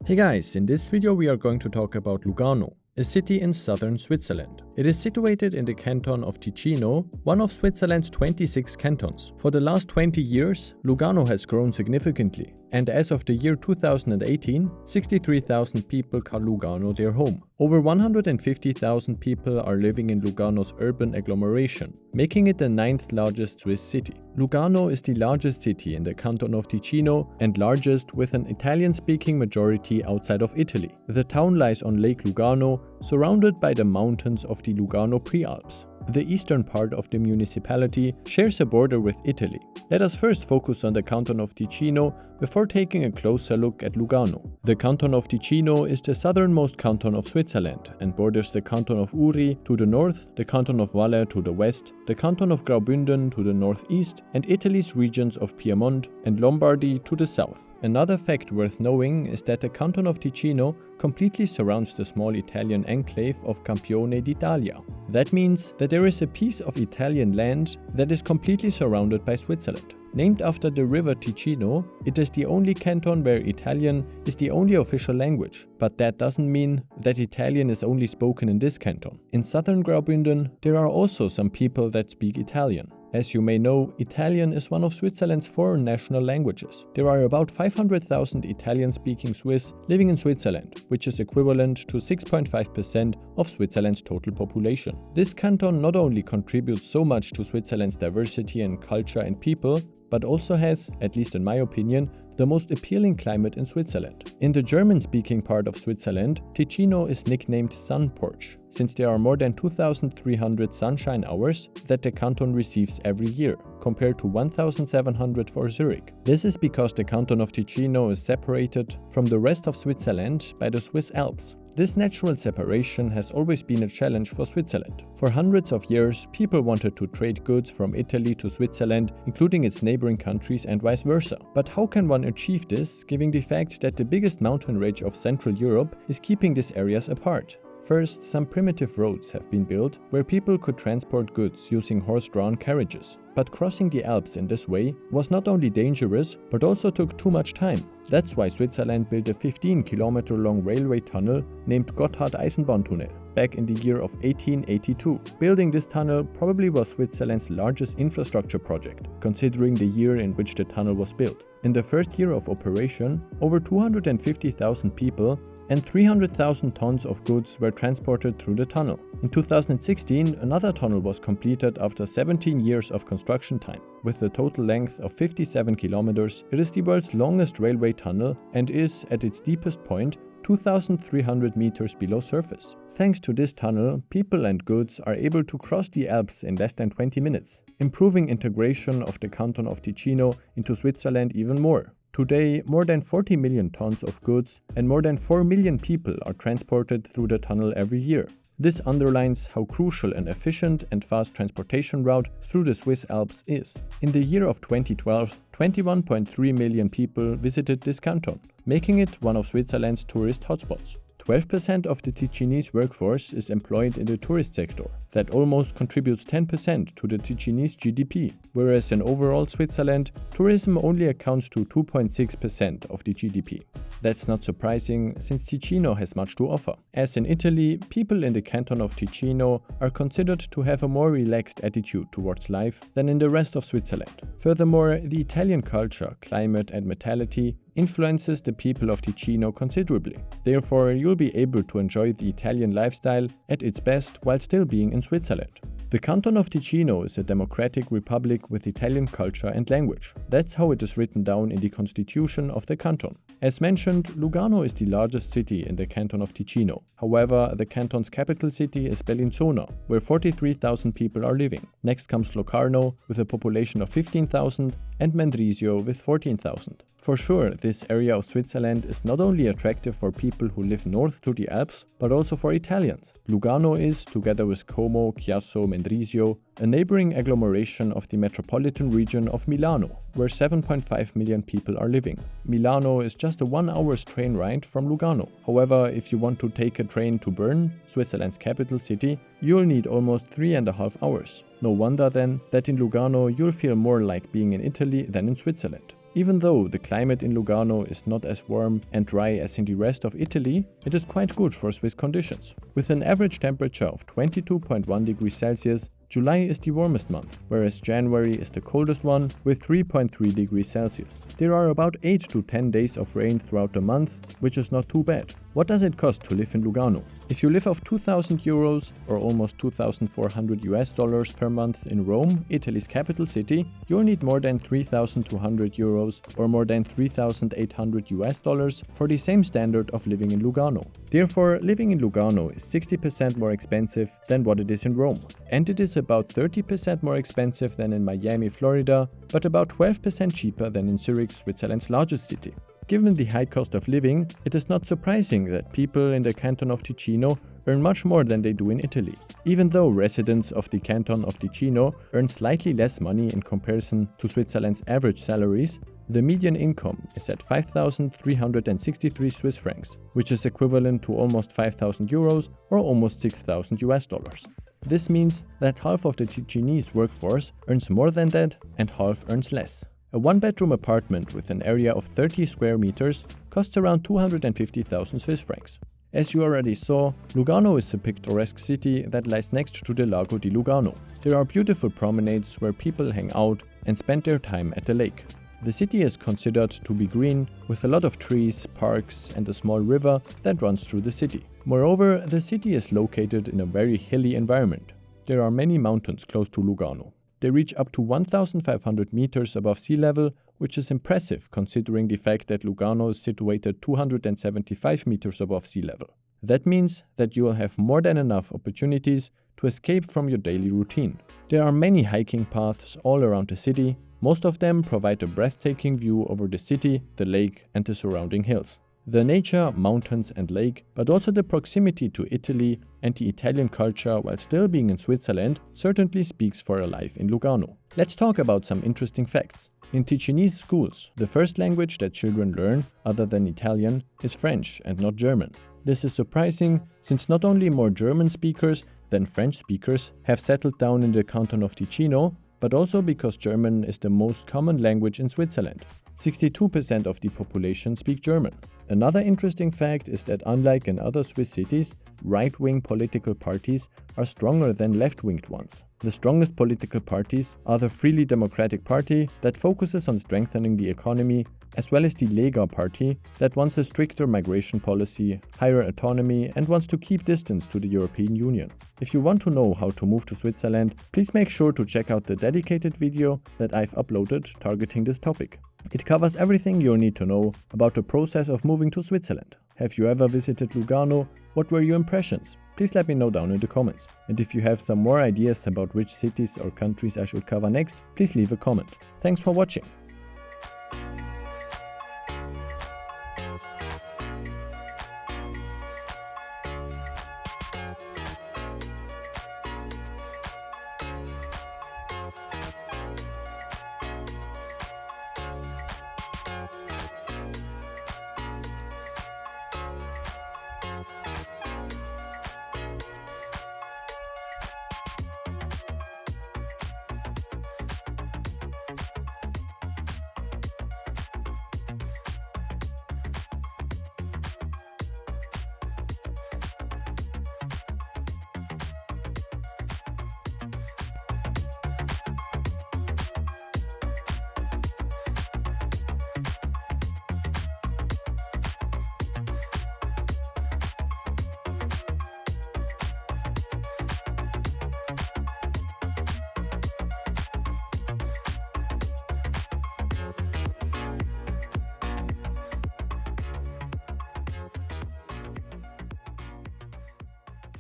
Hey guys, in this video we are going to talk about Lugano, a city in southern Switzerland. It is situated in the Canton of Ticino, one of Switzerland's 26 cantons. For the last 20 years, Lugano has grown significantly, and as of the year 2018, 63,000 people call Lugano their home. Over 150,000 people are living in Lugano's urban agglomeration, making it the 9th largest Swiss city. Lugano is the largest city in the Canton of Ticino and largest with an Italian-speaking majority outside of Italy. The town lies on Lake Lugano, surrounded by the mountains of the Lugano Prealps. The eastern part of the municipality shares a border with Italy. Let us first focus on the Canton of Ticino before taking a closer look at Lugano. The Canton of Ticino is the southernmost canton of Switzerland and borders the Canton of Uri to the north, the Canton of Valle to the west, the Canton of Graubünden to the northeast, and Italy's regions of Piedmont and Lombardy to the south. Another fact worth knowing is that the Canton of Ticino completely surrounds the small Italian enclave of Campione d'Italia. That means that there is a piece of Italian land that is completely surrounded by Switzerland. Named after the river Ticino, it is the only canton where Italian is the only official language. But that doesn't mean that Italian is only spoken in this canton. In southern Graubünden, there are also some people that speak Italian. As you may know, Italian is one of Switzerland's 4 national languages. There are about 500,000 Italian-speaking Swiss living in Switzerland, which is equivalent to 6.5% of Switzerland's total population. This canton not only contributes so much to Switzerland's diversity in culture and people, but also has, at least in my opinion, the most appealing climate in Switzerland. In the German-speaking part of Switzerland, Ticino is nicknamed Sun Porch, since there are more than 2,300 sunshine hours that the canton receives every year, compared to 1,700 for Zurich. This is because the Canton of Ticino is separated from the rest of Switzerland by the Swiss Alps. This natural separation has always been a challenge for Switzerland. For hundreds of years, people wanted to trade goods from Italy to Switzerland, including its neighboring countries and vice versa. But how can one achieve this, given the fact that the biggest mountain range of Central Europe is keeping these areas apart? First, some primitive roads have been built where people could transport goods using horse-drawn carriages. But crossing the Alps in this way was not only dangerous, but also took too much time. That's why Switzerland built a 15-kilometer-long railway tunnel named Gotthard-Eisenbahntunnel back in the year of 1882. Building this tunnel probably was Switzerland's largest infrastructure project, considering the year in which the tunnel was built. In the first year of operation, over 250,000 people and 300,000 tons of goods were transported through the tunnel. In 2016, another tunnel was completed after 17 years of construction time. With a total length of 57 kilometers, it is the world's longest railway tunnel and is, at its deepest point, 2,300 meters below surface. Thanks to this tunnel, people and goods are able to cross the Alps in less than 20 minutes, improving integration of the Canton of Ticino into Switzerland even more. Today, more than 40 million tons of goods and more than 4 million people are transported through the tunnel every year. This underlines how crucial an efficient and fast transportation route through the Swiss Alps is. In the year of 2012, 21.3 million people visited this canton, making it one of Switzerland's tourist hotspots. 12% of the Ticinese workforce is employed in the tourist sector. That almost contributes 10% to the Ticinese GDP, whereas in overall Switzerland, tourism only accounts to 2.6% of the GDP. That's not surprising, since Ticino has much to offer. As in Italy, people in the Canton of Ticino are considered to have a more relaxed attitude towards life than in the rest of Switzerland. Furthermore, the Italian culture, climate and mentality influences the people of Ticino considerably. Therefore, you'll be able to enjoy the Italian lifestyle at its best while still being in Switzerland. The Canton of Ticino is a democratic republic with Italian culture and language. That's how it is written down in the constitution of the canton. As mentioned, Lugano is the largest city in the Canton of Ticino. However, the canton's capital city is Bellinzona, where 43,000 people are living. Next comes Locarno, with a population of 15,000, and Mendrisio with 14,000. For sure, this area of Switzerland is not only attractive for people who live north to the Alps, but also for Italians. Lugano is, together with Como, Chiasso, Mendrisio, a neighboring agglomeration of the metropolitan region of Milano, where 7.5 million people are living. Milano is just a 1 hour's train ride from Lugano. However, if you want to take a train to Bern, Switzerland's capital city, you'll need almost 3.5 hours. No wonder then that in Lugano you'll feel more like being in Italy than in Switzerland. Even though the climate in Lugano is not as warm and dry as in the rest of Italy, it is quite good for Swiss conditions. With an average temperature of 22.1 degrees Celsius, July is the warmest month, whereas January is the coldest one with 3.3 degrees Celsius. There are about 8 to 10 days of rain throughout the month, which is not too bad. What does it cost to live in Lugano? If you live off 2,000 euros or almost $2,400 per month in Rome, Italy's capital city, you'll need more than 3,200 euros or more than $3,800 for the same standard of living in Lugano. Therefore, living in Lugano is 60% more expensive than what it is in Rome. And it is about 30% more expensive than in Miami, Florida, but about 12% cheaper than in Zurich, Switzerland's largest city. Given the high cost of living, it is not surprising that people in the Canton of Ticino earn much more than they do in Italy. Even though residents of the Canton of Ticino earn slightly less money in comparison to Switzerland's average salaries, the median income is at 5,363 Swiss francs, which is equivalent to almost 5,000 euros or almost $6,000. This means that half of the Ticinese workforce earns more than that and half earns less. A one-bedroom apartment with an area of 30 square meters costs around 250,000 Swiss francs. As you already saw, Lugano is a picturesque city that lies next to the Lago di Lugano. There are beautiful promenades where people hang out and spend their time at the lake. The city is considered to be green, with a lot of trees, parks and a small river that runs through the city. Moreover, the city is located in a very hilly environment. There are many mountains close to Lugano. They reach up to 1,500 meters above sea level, which is impressive considering the fact that Lugano is situated 275 meters above sea level. That means that you will have more than enough opportunities to escape from your daily routine. There are many hiking paths all around the city. Most of them provide a breathtaking view over the city, the lake and the surrounding hills. The nature, mountains and lake, but also the proximity to Italy and the Italian culture while still being in Switzerland certainly speaks for a life in Lugano. Let's talk about some interesting facts. In Ticinese schools, the first language that children learn, other than Italian, is French and not German. This is surprising, since not only more German speakers than French speakers have settled down in the Canton of Ticino, but also because German is the most common language in Switzerland. 62% of the population speak German. Another interesting fact is that unlike in other Swiss cities, right-wing political parties are stronger than left-winged ones. The strongest political parties are the Freely Democratic Party that focuses on strengthening the economy, as well as the Lega Party that wants a stricter migration policy, higher autonomy and wants to keep distance to the European Union. If you want to know how to move to Switzerland, please make sure to check out the dedicated video that I've uploaded targeting this topic. It covers everything you'll need to know about the process of moving to Switzerland. Have you ever visited Lugano? What were your impressions? Please let me know down in the comments. And if you have some more ideas about which cities or countries I should cover next, please leave a comment. Thanks for watching.